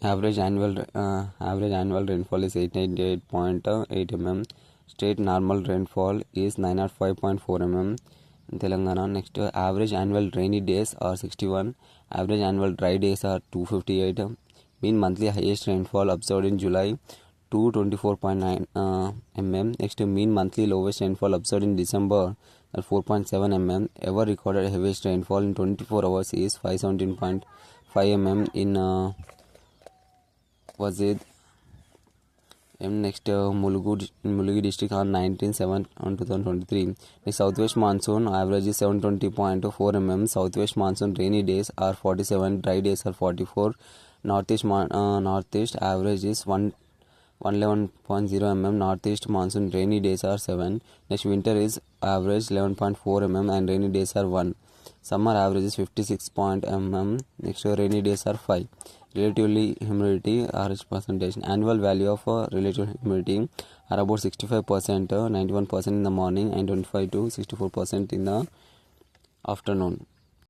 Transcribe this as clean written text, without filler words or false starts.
Average annual rainfall is 898.8 mm. State normal rainfall is 905.4 mm in Telangana. Next, average annual rainy days are 61. Average annual dry days are 258. Mean monthly highest rainfall observed in July 224.9 mm. Next, mean monthly lowest rainfall observed in December at 4.7 mm. Ever recorded heaviest rainfall in 24 hours is 517.5 mm in Wazid. Next, Mulugu district on 19/7 on 2023. Next, southwest monsoon average is 720.4 mm. Southwest monsoon rainy days are 47, dry days are 44. Northeast average is 111.0 mm. Northeast monsoon rainy days are 7. Next, winter is average 11.4 mm and rainy days are 1. Summer average is 56 mm. Next, rainy days are 5. Relatively humidity RH percentage. Annual value of relative humidity are about 65%, 91% in the morning and 25 to 64% in the afternoon.